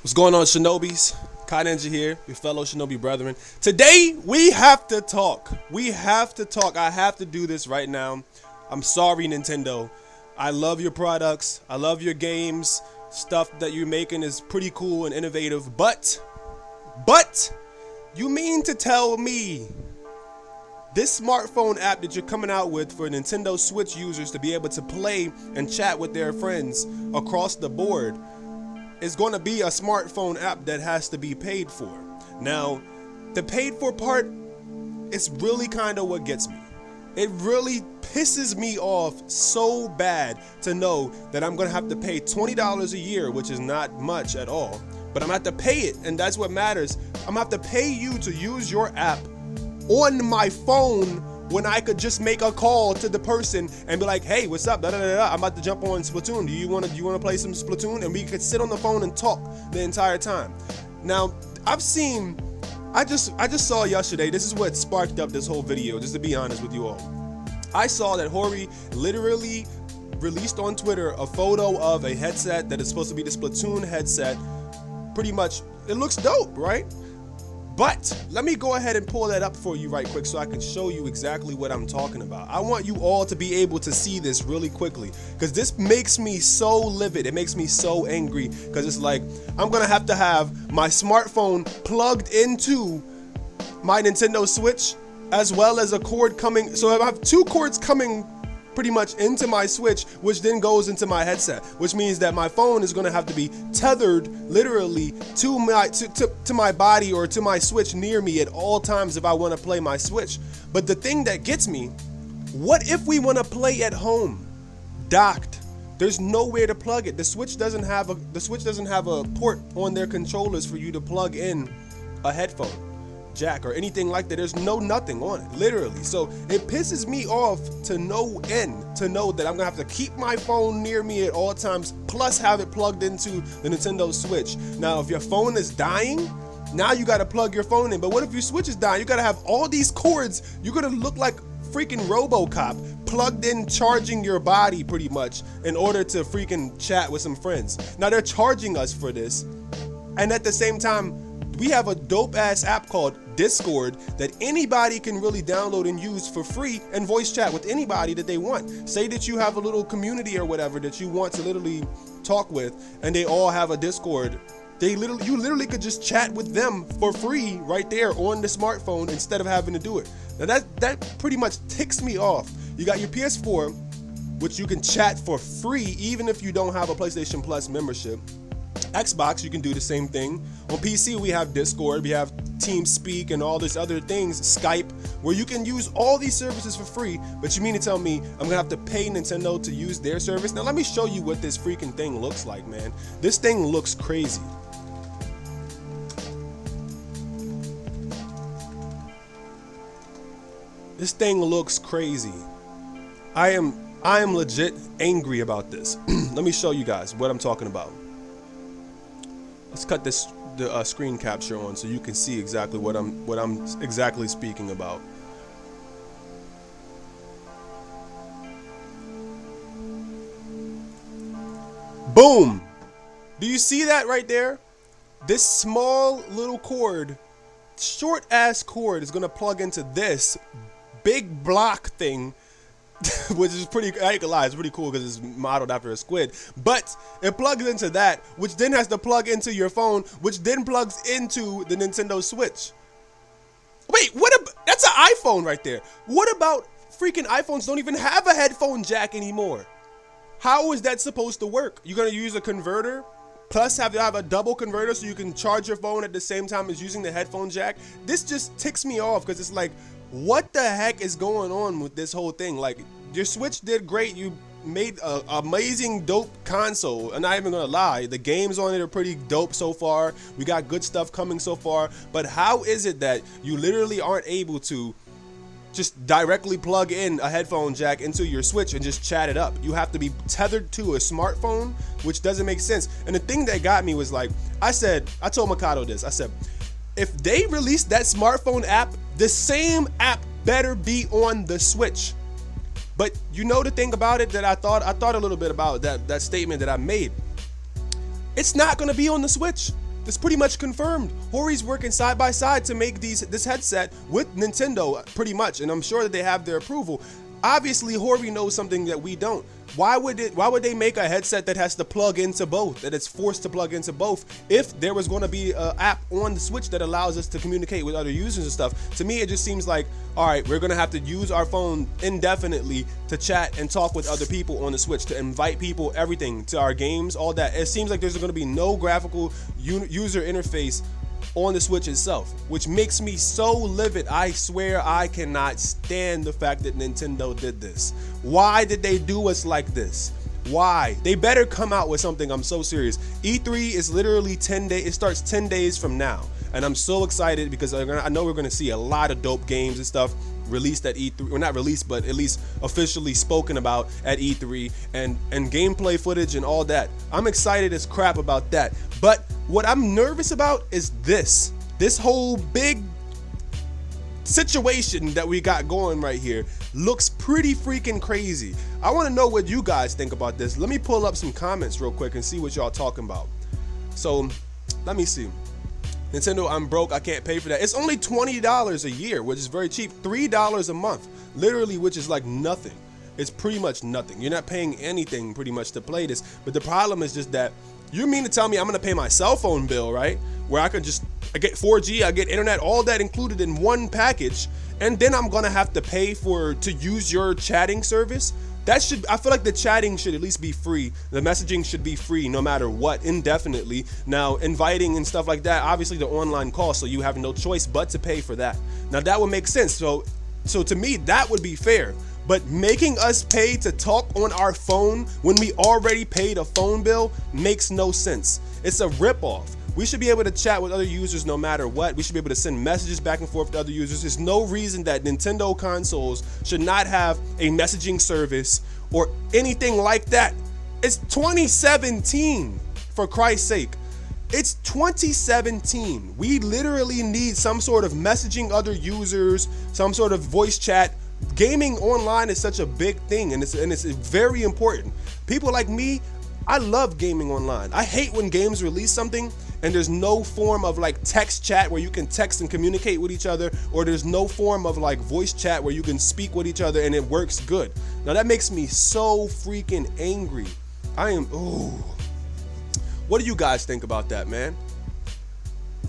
What's going on, Shinobis? KaNinja here, your fellow Shinobi brethren. Today, we have to talk. We have to talk. I have to do this right now. I'm sorry, Nintendo. I love your products. I love your games. Stuff that you're making is pretty cool and innovative. But, you mean to tell me this smartphone app that you're coming out with for Nintendo Switch users to be able to play and chat with their friends across the board is going to be a smartphone app that has to be paid for? Now, the paid for part is really kind of what gets me. It really pisses me off so bad to know that I'm going to have to pay $20 a year, which is not much at all, but I'm going to have to pay it, and that's what matters. I'm going to have to pay you to use your app on my phone when I could just make a call to the person and be like, hey, what's up? I'm about to jump on Splatoon. Do you want to play some Splatoon? And we could sit on the phone and talk the entire time. Now, I just saw yesterday, this is what sparked up this whole video, just to be honest with you all. I saw that Hori literally released on Twitter a photo of a headset that is supposed to be the Splatoon headset. Pretty much, it looks dope, right? But let me go ahead and pull that up for you right quick so I can show you exactly what I'm talking about. I want you all to be able to see this really quickly because this makes me so livid. It makes me so angry because it's like I'm gonna have to have my smartphone plugged into my Nintendo Switch as well as a cord coming. So I have two cords coming pretty much into my Switch, which then goes into my headset, which means that my phone is going to have to be tethered literally to my body or to my Switch near me at all times if I want to play my Switch. But the thing that gets me, what if we want to play at home docked? There's nowhere to plug it. The Switch doesn't have a port on their controllers for you to plug in a headphone jack or anything like that. There's nothing on it, literally. So it pisses me off to no end to know that I'm gonna have to keep my phone near me at all times, plus have it plugged into the Nintendo Switch. Now, if your phone is dying, now you gotta plug your phone in. But what if your Switch is dying? You gotta have all these cords. You're gonna look like freaking RoboCop, plugged in, charging your body pretty much in order to freaking chat with some friends. Now they're charging us for this, and at the same time, we have a dope ass app called Discord that anybody can really download and use for free and voice chat with anybody that they want. Say that you have a little community or whatever that you want to literally talk with, and they all have a Discord. You literally could just chat with them for free right there on the smartphone instead of having to do it. Now that pretty much ticks me off. You got your PS4, which you can chat for free even if you don't have a PlayStation Plus membership. Xbox, you can do the same thing. On PC, we have Discord, we have TeamSpeak, and all these other things, Skype, where you can use all these services for free. But you mean to tell me I'm gonna have to pay Nintendo to use their service? Now let me show you what this freaking thing looks like, man. This thing looks crazy. This thing looks crazy. I am legit angry about this. Let me show you guys what I'm talking about. Let's cut the screen capture on so you can see exactly what I'm exactly speaking about. Boom! Do you see that right there? This small little cord, short ass cord, is gonna plug into this big block thing, which is pretty, I ain't gonna lie, it's pretty cool because it's modeled after a squid. But it plugs into that, which then has to plug into your phone, which then plugs into the Nintendo Switch. Wait, that's an iPhone right there. What about freaking iPhones don't even have a headphone jack anymore? How is that supposed to work? You're gonna use a converter, plus have to have a double converter so you can charge your phone at the same time as using the headphone jack? This just ticks me off because it's like, what the heck is going on with this whole thing? Like, your Switch did great. You made an amazing, dope console. I'm not even gonna lie. The games on it are pretty dope so far. We got good stuff coming so far. But how is it that you literally aren't able to just directly plug in a headphone jack into your Switch and just chat it up? You have to be tethered to a smartphone, which doesn't make sense. And the thing that got me was like, I told Mikado this. I said, if they release that smartphone app, the same app better be on the Switch. But you know the thing about it that I thought a little bit about that statement that I made. It's not gonna be on the Switch. It's pretty much confirmed. Hori's working side by side to make this headset with Nintendo, pretty much, and I'm sure that they have their approval. Obviously, Hori knows something that we don't. Why would they make a headset that has to plug into both, that it's forced to plug into both, if there was going to be an app on the Switch that allows us to communicate with other users and stuff? To me, it just seems like, all right, we're going to have to use our phone indefinitely to chat and talk with other people on the Switch, to invite people, everything, to our games, all that. It seems like there's going to be no graphical user interface on the Switch itself, which makes me so livid. I swear I cannot stand the fact that Nintendo did this. Why did they do us like this? Why? They better come out with something. I'm so serious. E3 is literally 10 days. It starts 10 days from now. And I'm so excited because I know we're going to see a lot of dope games and stuff released at E3, or not released, but at least officially spoken about at E3, and gameplay footage and all that. I'm excited as crap about that. But what I'm nervous about is this whole big situation that we got going right here looks pretty freaking crazy. I want to know what you guys think about this. Let me pull up some comments real quick and see what y'all talking about. So let me see. Nintendo, I'm broke, I can't pay for that. It's only $20 a year, which is very cheap. $3 a month, literally, which is like nothing. It's pretty much nothing. You're not paying anything pretty much to play this. But the problem is just that you mean to tell me I'm gonna pay my cell phone bill, right? Where I get 4G, I get internet, all that included in one package, and then I'm gonna have to pay to use your chatting service? I feel like the chatting should at least be free. The messaging should be free no matter what, indefinitely. Now, inviting and stuff like that, obviously the online cost, so you have no choice but to pay for that. Now, that would make sense. So to me, that would be fair. But making us pay to talk on our phone when we already paid a phone bill makes no sense. It's a ripoff. We should be able to chat with other users no matter what. We should be able to send messages back and forth to other users. There's no reason that Nintendo consoles should not have a messaging service or anything like that. It's 2017, for Christ's sake. It's 2017. We literally need some sort of messaging other users, some sort of voice chat. Gaming online is such a big thing, and it's very important. People like me, I love gaming online. I hate when games release something and there's no form of like text chat where you can text and communicate with each other, or there's no form of like voice chat where you can speak with each other and it works good. Now that makes me so freaking angry. What do you guys think about that, man?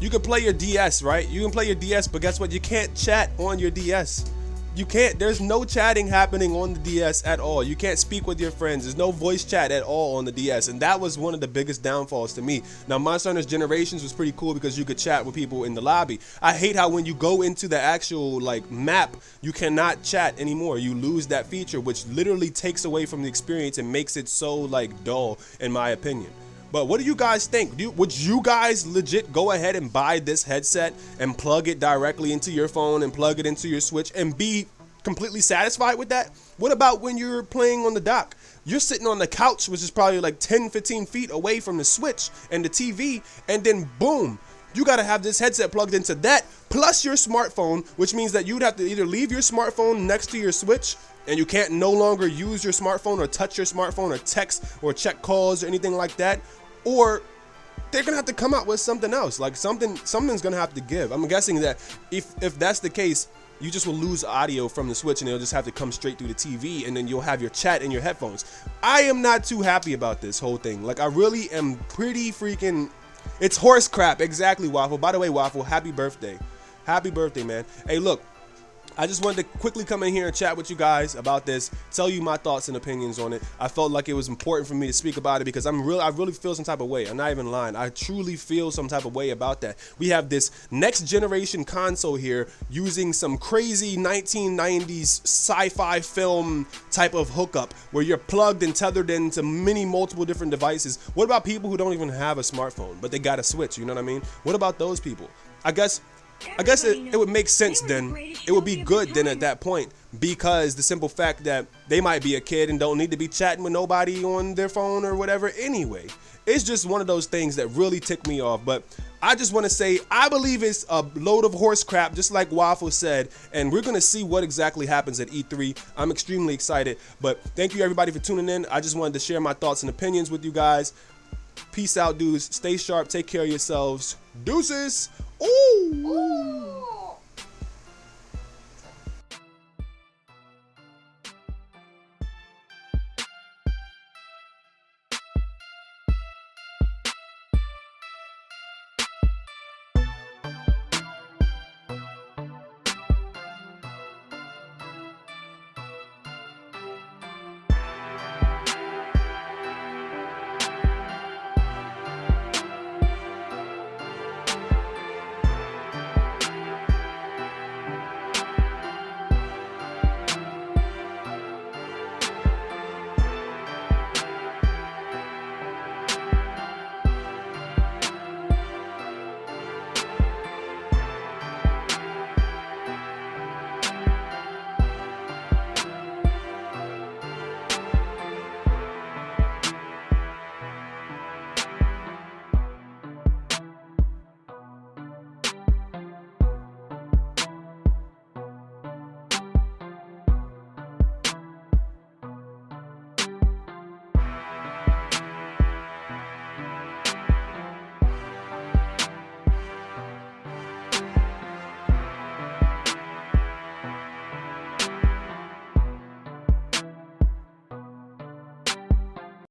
You can play your DS, right? You can play your DS, but guess what? You can't chat on your DS. You can't, there's no chatting happening on the DS at all. You can't speak with your friends. There's no voice chat at all on the DS. And that was one of the biggest downfalls to me. Now, Monster Hunter Generations was pretty cool because you could chat with people in the lobby. I hate how when you go into the actual like map, you cannot chat anymore. You lose that feature, which literally takes away from the experience and makes it so like dull, in my opinion. But what do you guys think? Would you guys legit go ahead and buy this headset and plug it directly into your phone and plug it into your Switch and be completely satisfied with that? What about when you're playing on the dock? You're sitting on the couch, which is probably like 10-15 feet away from the Switch and the TV, and then boom, you gotta have this headset plugged into that, plus your smartphone, which means that you'd have to either leave your smartphone next to your Switch, and you can't no longer use your smartphone or touch your smartphone or text or check calls or anything like that, or they're gonna have to come out with something else. Like something's gonna have to give. I'm guessing that if that's the case, you just will lose audio from the Switch and it'll just have to come straight through the TV, and then you'll have your chat in your headphones. I am not too happy about this whole thing. Like, I really am pretty freaking, it's horse crap. Exactly, Waffle. By the way, Waffle, happy birthday. Happy birthday, man. Hey, look, I just wanted to quickly come in here and chat with you guys about this, tell you my thoughts and opinions on it. I felt like it was important for me to speak about it because I really feel some type of way. I'm not even lying. I truly feel some type of way about that. We have this next generation console here using some crazy 1990s sci-fi film type of hookup where you're plugged and tethered into multiple different devices. What about people who don't even have a smartphone, but they got a Switch? You know what I mean? What about those people? I guess it would make sense then. It would be good then at that point, because the simple fact that they might be a kid and don't need to be chatting with nobody on their phone or whatever anyway. It's just one of those things that really tick me off. But I just want to say, I believe it's a load of horse crap, just like Waffle said, and we're going to see what exactly happens at E3. I'm extremely excited, but thank you everybody for tuning in. I just wanted to share my thoughts and opinions with you guys. Peace out, dudes. Stay sharp. Take care of yourselves. Deuces. Ooh.